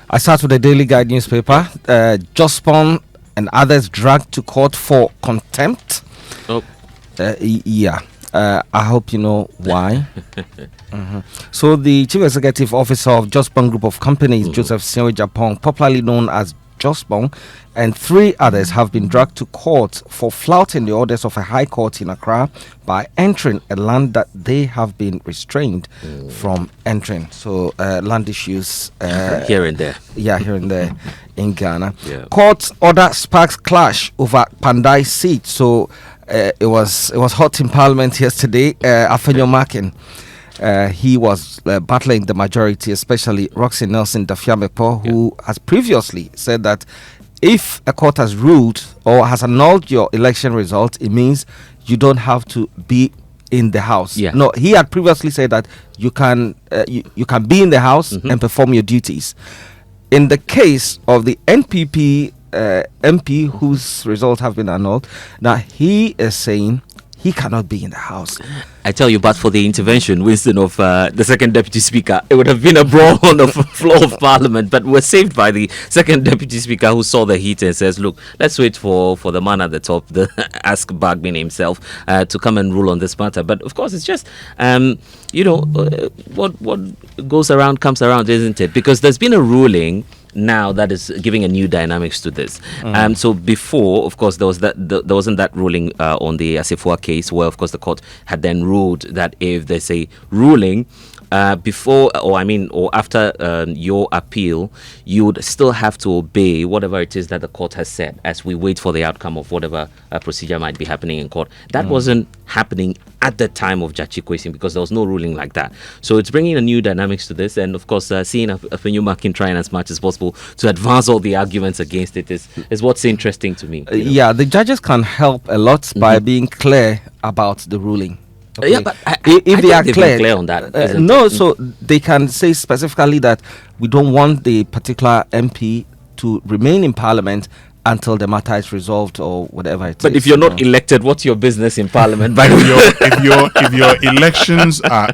I start with the Daily Guide newspaper. Jospon and others dragged to court for contempt. Oh. I hope you know why. So the Chief Executive Officer of Jospon Group of Companies, Joseph Seo Japong, popularly known as Jospon, and 3 others have been dragged to court for flouting the orders of a high court in Accra by entering a land that they have been restrained from entering. So land issues here and there. Yeah, here and there in Ghana. Yeah. Court order sparks clash over Kpandai seat. So it was hot in Parliament yesterday. Afenyo Makin, he was battling the majority, especially Roxy Nelson Dafiamepo, who has previously said that if a court has ruled or has annulled your election result, it means you don't have to be in the house. Yeah. No, he had previously said that you can be in the house and perform your duties. In the case of the NPP MP whose results have been annulled, now he is saying he cannot be in the house. I tell you, but for the intervention, Winston, of the second deputy speaker, it would have been a brawl on the floor of Parliament. But we're saved by the second deputy speaker, who saw the heat and says, "Look, let's wait for the man at the top, the Ask Bagbin himself, to come and rule on this matter." But of course, it's just what goes around comes around, isn't it? Because there's been a ruling now that is giving a new dynamics to this. So before, of course, there wasn't that ruling on the Asifua case, where of course the court had then ruled that if there's a ruling before or after your appeal, you would still have to obey whatever it is that the court has said as we wait for the outcome of whatever procedure might be happening in court. That wasn't happening at the time of Jachi Kwesi, because there was no ruling like that. So it's bringing a new dynamics to this, and of course seeing Afenyo Makin trying as much as possible to advance all the arguments against it is what's interesting to me. Yeah, the judges can help a lot by being clear about the ruling. Okay. Yeah, but if they are clear on that, so they can say specifically that we don't want the particular MP to remain in Parliament until the matter is resolved or whatever it is. But if you're not elected, what's your business in Parliament? By the way, if your elections are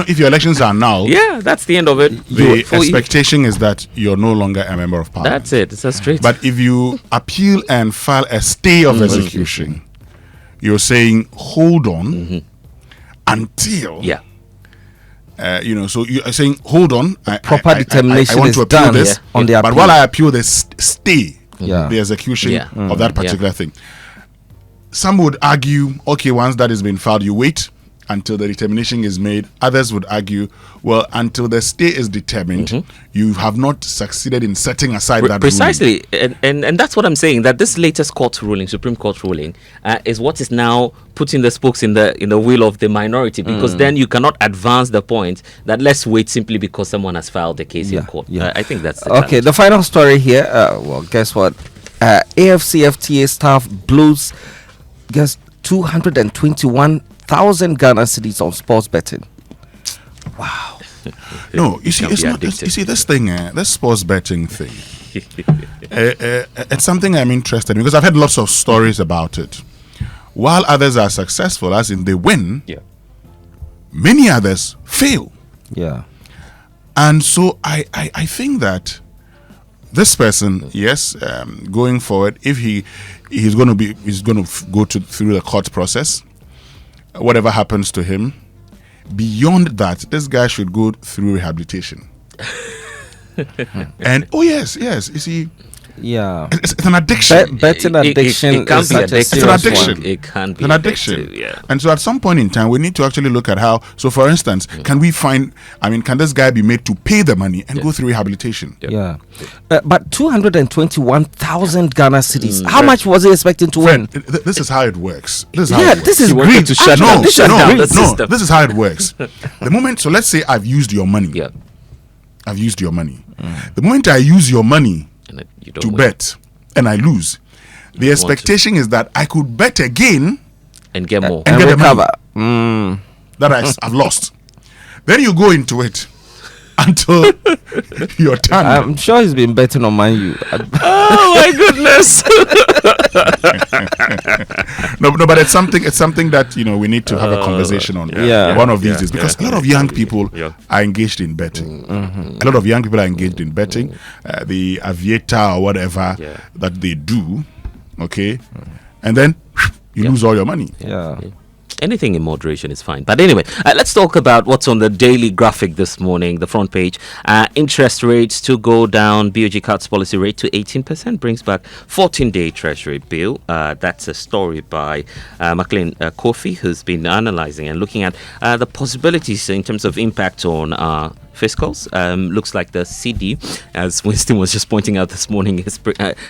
if your elections are null, that's the end of it. The expectation is that you're no longer a member of Parliament. That's it. It's a straight. But if you appeal and file a stay of execution, you're saying hold on until so you are saying hold on. Proper determination I want is to appeal done this, on the appeal. But while I appeal this, stay the execution of that particular thing. Some would argue, okay, once that has been filed, you wait until the determination is made. Others would argue, well, until the stay is determined, you have not succeeded in setting aside that precisely ruling. And that's what I'm saying, that this latest court ruling, Supreme Court ruling, is what is now putting the spokes in the wheel of the minority, because then you cannot advance the point that let's wait simply because someone has filed the case in court. I think that's the challenge. The final story here, well, guess what? AFCFTA staff blows 221,000 Ghana cedis on sports betting. Wow. No, you see, it's not. You see, this thing, this sports betting thing. It's something I'm interested in, because I've heard lots of stories about it. While others are successful, as in they win, many others fail. Yeah. And so I think that this person, going forward, if he's going to go through the court process, whatever happens to him, beyond that, this guy should go through rehabilitation. And you see, it's an addiction. Betting addiction. It can be it's an addiction. It can be an addiction. And so at some point in time, we need to actually look at how. So, for instance, can this guy be made to pay the money and go through rehabilitation? But 221,000 Ghana cedis. How much was he expecting to win? This is how it works. This is great. This is how it works. The moment, so let's say I've used your money. I've used your money. The moment I use your money to bet and I lose, the expectation is that I could bet again and get more and get recover the money that I've lost. Then you go into it until your turn. I'm sure he's been betting on Man U. Oh my goodness. No, but it's something that we need to have a conversation on. One of these days, because a lot of young people are engaged in betting. A lot of young people are engaged in betting. The aviator or whatever that they do, okay, and then you lose all your money. Anything in moderation is fine. But anyway, let's talk about what's on the daily graphic this morning, the front page. Interest rates to go down. BOG cuts policy rate to 18%, brings back 14-day Treasury bill. That's a story by McLean Kofi, who's been analysing and looking at the possibilities in terms of impact on fiscals. Looks like the cedi, as Winston was just pointing out this morning,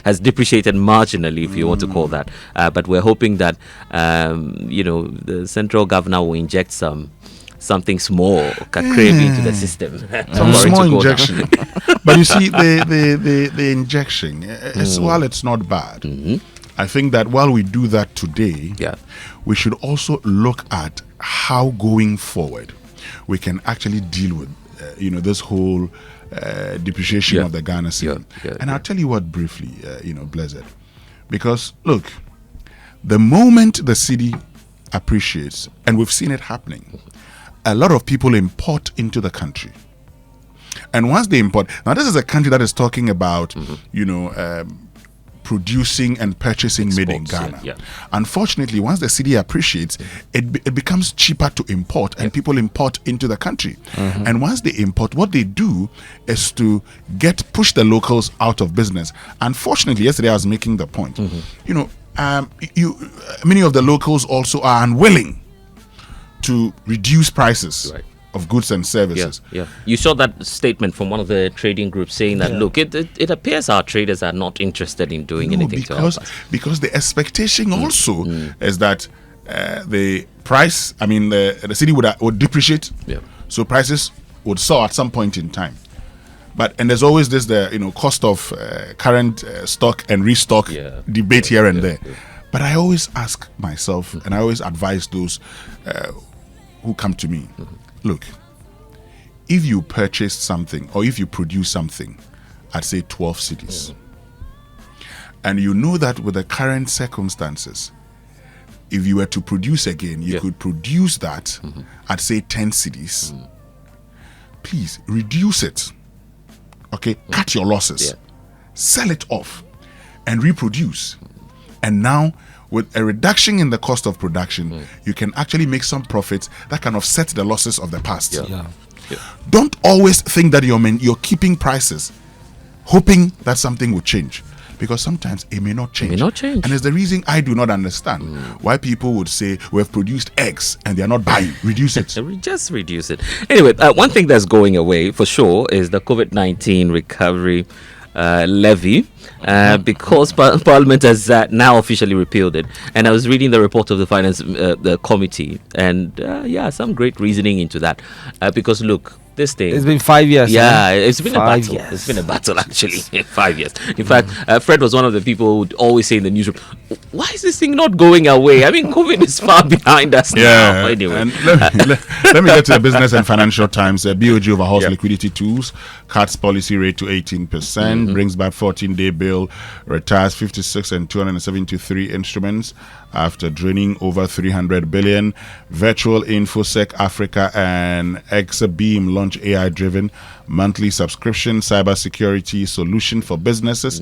has depreciated marginally, if you want to call that. But we're hoping that the central governor will inject something small, gravy into the system. Some small injection. But you see, the injection, while it's not bad, I think that while we do that today, we should also look at how going forward we can actually deal with this whole depreciation of the Ghana cedi. And I'll tell you what briefly, Blessed. Because, look, the moment the cedi appreciates, and we've seen it happening, a lot of people import into the country. And once they import, now this is a country that is talking about, producing and purchasing exports, made in Ghana. Unfortunately, once the cedi appreciates, it becomes cheaper to import, and people import into the country. And once they import, what they do is to push the locals out of business. Unfortunately, yesterday I was making the point. Many of the locals also are unwilling to reduce prices of goods and services. You saw that statement from one of the trading groups saying that, look, it appears our traders are not interested in doing anything to help us. Because the expectation also is that the price, the cedi would depreciate, so prices would soar at some point in time. And there's always this cost of current stock and restock debate here and there. But I always ask myself, and I always advise those who come to me, look, if you purchase something or if you produce something at say 12 cedis, and you know that with the current circumstances, if you were to produce again, you could produce that at say 10 cedis, please reduce it. Okay, cut your losses, sell it off, and reproduce. And now, with a reduction in the cost of production, you can actually make some profits that can offset the losses of the past. Don't always think that you're keeping prices, hoping that something will change, because sometimes it may not change. And it's the reason I do not understand why people would say we have produced X and they are not buying. Reduce it. Just reduce it. Anyway, one thing that's going away for sure is the COVID-19 recovery levy, because Parliament has now officially repealed it. And I was reading the report of the Finance the committee, and some great reasoning into that. Because look, this thing, it's been 5 years. It's been a battle. It's been a battle, actually. 5 years. In fact, Fred was one of the people who would always say in the newsroom, why is this thing not going away? I mean, COVID is far behind us now. Anyway. And let me get to the Business and Financial Times. BOG overhauls liquidity tools, cuts policy rate to 18%, brings back 14-day bill, retires 56 and 273 instruments after draining over 300 billion. Virtual InfoSec Africa and Exabeam launch AI-driven monthly subscription cybersecurity solution for businesses.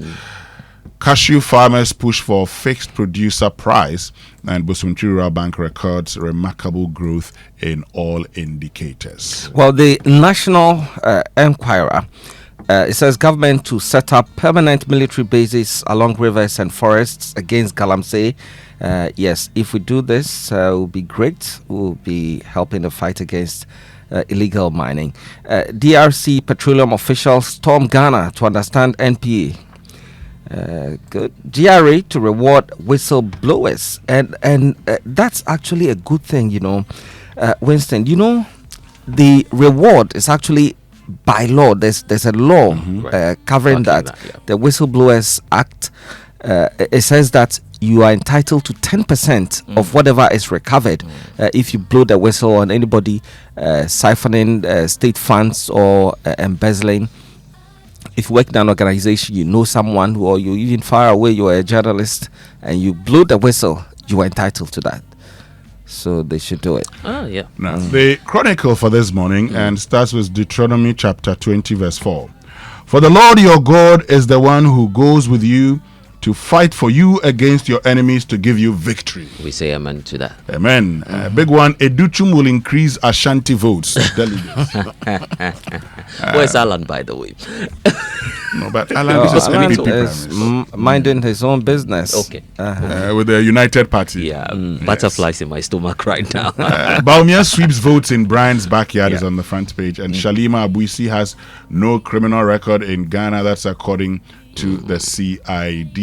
Cashew farmers push for fixed producer price, and Busunti Rural Bank records remarkable growth in all indicators. Well, the National Enquirer, it says government to set up permanent military bases along rivers and forests against galamsey. Yes, if we do this, it will be great. We'll be helping the fight against illegal mining. DRC petroleum officials storm Ghana to understand NPA. Good. GRA to reward whistleblowers, and that's actually a good thing, Winston. The reward is actually by law. There's a law covering that. The Whistleblowers Act. It says that you are entitled to 10% of whatever is recovered if you blow the whistle on anybody siphoning state funds or embezzling if you work in an organization, you know someone, or you even far away, you're a journalist, and you blow the whistle, you are entitled to that. So they should do it. Oh, yeah. Now, the Chronicle for this morning and starts with Deuteronomy chapter 20, verse 4. For the Lord your God is the one who goes with you to fight for you against your enemies to give you victory. We say amen to that. Amen. Big one, Educhum will increase Ashanti votes. Where's Alan, by the way? No, but Alan is a Alan PDP is minding his own business. Okay. with the United Party. Yeah, butterflies in my stomach right now. Baumia sweeps votes in Brian's backyard is on the front page, and Shalima Abuisi has no criminal record in Ghana. That's according to the CID.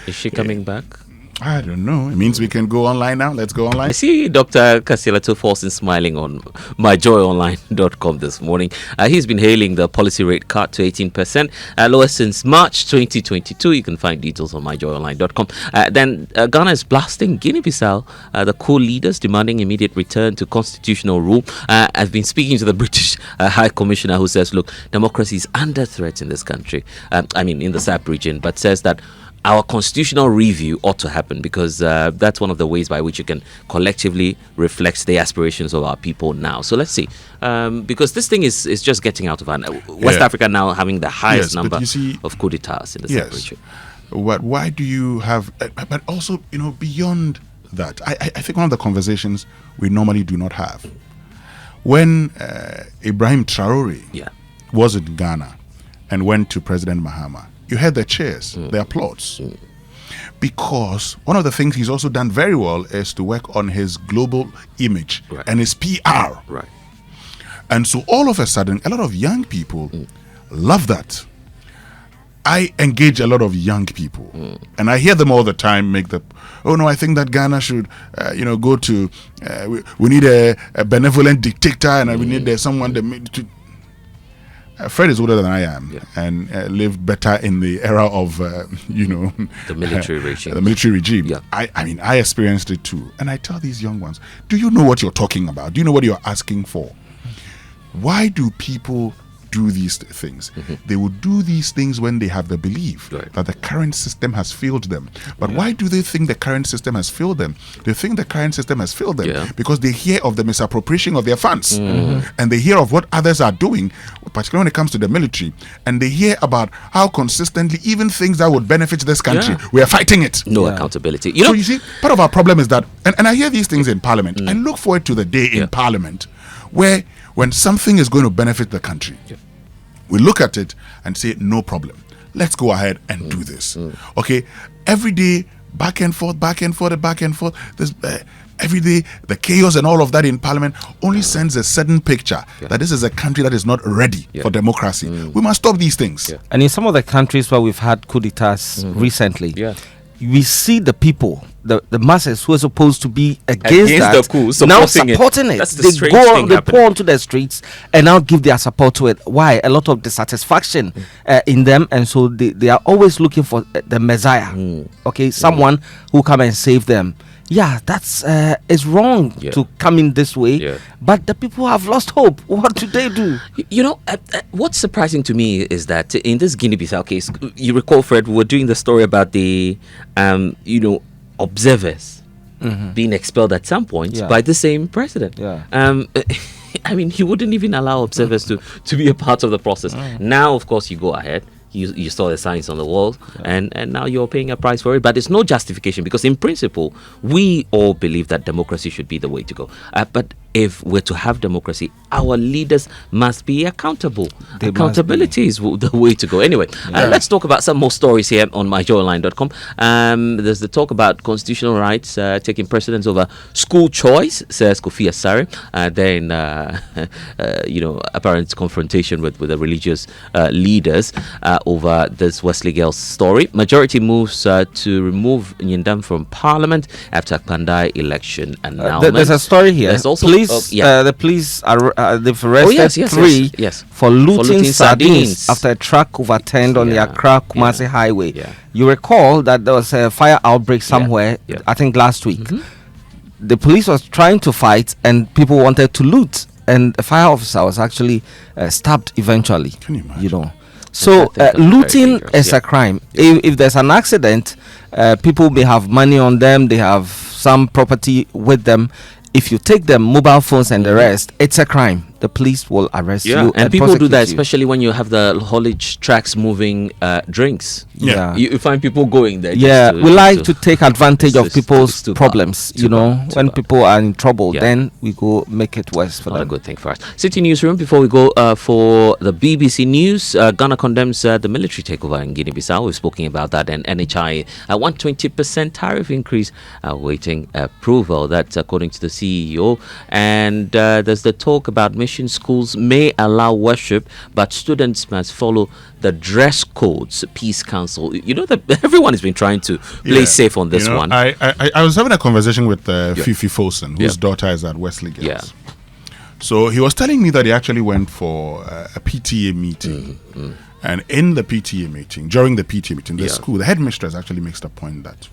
Is she coming back? I don't know. It means we can go online now. Let's go online. I see Dr. Kasilato Forsen smiling on myjoyonline.com this morning. He's been hailing the policy rate cut to 18%, lowest since March 2022. You can find details on myjoyonline.com. Then Ghana is blasting Guinea-Bissau, the co-leaders demanding immediate return to constitutional rule. I've been speaking to the British High Commissioner, who says, look, democracy is under threat in this country, in the SAP region, but says that our constitutional review ought to happen, because that's one of the ways by which you can collectively reflect the aspirations of our people now. So let's see, because this thing is just getting out of hand. West Africa now having the highest number of coup d'etats in the SAP region. Why do you have, but also, beyond that, I think one of the conversations we normally do not have. When Ibrahim Traore was in Ghana and went to President Mahama, you heard the cheers, the applause. Because one of the things he's also done very well is to work on his global image and his PR. Right. And so all of a sudden, a lot of young people love that. I engage a lot of young people, and I hear them all the time make the, I think that Ghana should, go to, we need a benevolent dictator, and we need someone to. Fred is older than I am, and lived better in the era of, the military regime. The military regime. Yeah. I experienced it too. And I tell these young ones, do you know what you're talking about? Do you know what you're asking for? Why do people do these things? They will do these things when they have the belief that the current system has failed them. But why do they think the current system has failed them? They think the current system has failed them because they hear of the misappropriation of their funds, and they hear of what others are doing, particularly when it comes to the military, and they hear about how consistently even things that would benefit this country, we are fighting it. No accountability. So you see, part of our problem is that, and I hear these things in Parliament. I look forward to the day in Parliament where, when something is going to benefit the country, we look at it and say, no problem. Let's go ahead and do this. Okay? Every day, back and forth. This, every day, the chaos and all of that in Parliament only sends a certain picture that this is a country that is not ready for democracy. We must stop these things. And in some of the countries where we've had coup d'etats recently, we see the people, the masses who are supposed to be against that, the coup, now supporting it. That's the they strange go, thing they happening. pour onto the streets and now give their support to it. Why? A lot of dissatisfaction in them, and so they are always looking for the Messiah. Okay, someone who come and save them. Yeah, that's it's wrong to come in this way, but the people have lost hope. What do they do? What's surprising to me is that in this Guinea-Bissau case, you recall, Fred, we were doing the story about the, observers being expelled at some point by the same president. He wouldn't even allow observers to be a part of the process. Now, of course, you go ahead. You saw the signs on the wall, and now you're paying a price for it. But it's no justification, because in principle, we all believe that democracy should be the way to go. But if we're to have democracy, our leaders must be accountable. Accountability is the way to go. Anyway, let's talk about some more stories here on myjoyonline.com. There's the talk about constitutional rights taking precedence over school choice, says Kofi Asare. Then, apparent confrontation with the religious leaders over this Wesley Girls story. Majority moves to remove Nyindam from Parliament after Kpandai election announcement. There's a story here. There's also the police they've arrested three for looting sardines after a truck overturned on the Accra Kumasi highway. You recall that there was a fire outbreak somewhere, I think last week. The police was trying to fight and people wanted to loot, and a fire officer was actually stabbed eventually. Can you imagine? So I think that's very looting dangerous, is yeah. a crime. If there's an accident, people may have money on them, they have some property with them. If you take them mobile phones and the rest, it's a crime. The police will arrest you. And people do prosecute that, you. especially when you have the haulage tracks moving drinks. Yeah. You find people going there. Yeah, just we like to take advantage of it's too people's bad. problems. Too You know, bad. Too when bad. people are in trouble, Yeah. then we go make it worse for Not a them. good thing for us. City Newsroom, before we go for the BBC News, Ghana condemns the military takeover in Guinea-Bissau. We've spoken about that. And NHIA, a 120% tariff increase awaiting approval. That's according to the CEO. And there's the talk about mission schools may allow worship, but students must follow the dress codes. Peace Council. You know that everyone has been trying to play safe on this one. I was having a conversation with Fifi Folsom, whose daughter is at Wesley Girls. Yeah. So he was telling me that he actually went for a PTA meeting. And in the PTA meeting, during the PTA meeting, the school, the headmistress actually makes the point that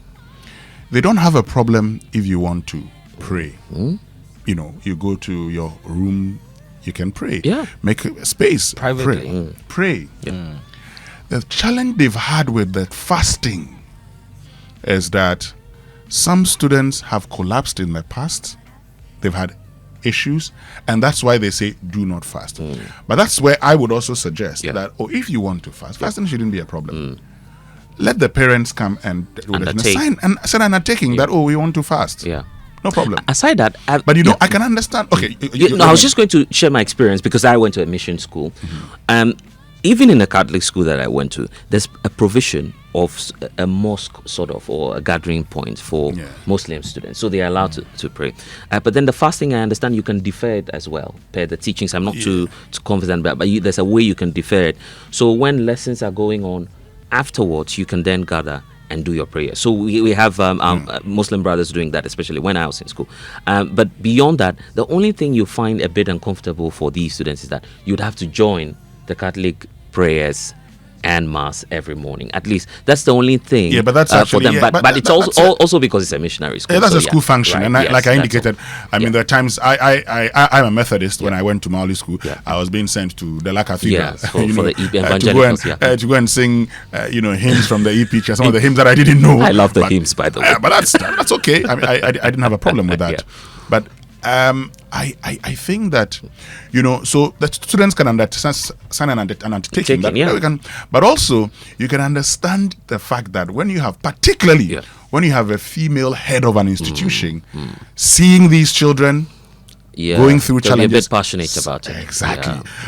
they don't have a problem if you want to pray. You know, you go to your room, you can pray. Yeah. Make a space. Privately. Pray. The challenge they've had with the fasting is that some students have collapsed in the past. They've had issues, and that's why they say do not fast. But that's where I would also suggest that, if you want to fast, fasting shouldn't be a problem. Let the parents come and sign an undertaking that, we want to fast. Yeah. No problem. Aside that, but I can understand. Okay. I was just going to share my experience because I went to a mission school. Even in a Catholic school that I went to, there's a provision of a mosque sort of, or a gathering point for Muslim students. So they are allowed to pray. But then the fasting, I understand you can defer it as well, per the teachings. I'm not too confident, but there's a way you can defer it. So when lessons are going on afterwards, you can then gather and do your prayer. So we have Muslim brothers doing that, especially when I was in school. But beyond that, the only thing you find a bit uncomfortable for these students is that you'd have to join the Catholic prayers and mass every morning. At least that's the only thing. Yeah, but that's for them. But it's also because it's a missionary school. Yeah, that's a school function, right, and like I indicated, I mean, Yeah. there are times I'm a Methodist. When I went to Maoli school, I was being sent to the La Cathedral, for the evangelicals, to go and sing, hymns from the EP Church. Some of the hymns that I didn't know. I love the hymns, by the way. But that's okay. I mean, I didn't have a problem with that. But I think that, so the students can sign an undertaking. But also, you can understand the fact that when you have, particularly when you have a female head of an institution, seeing these children going through challenges, be a bit passionate about it. Exactly.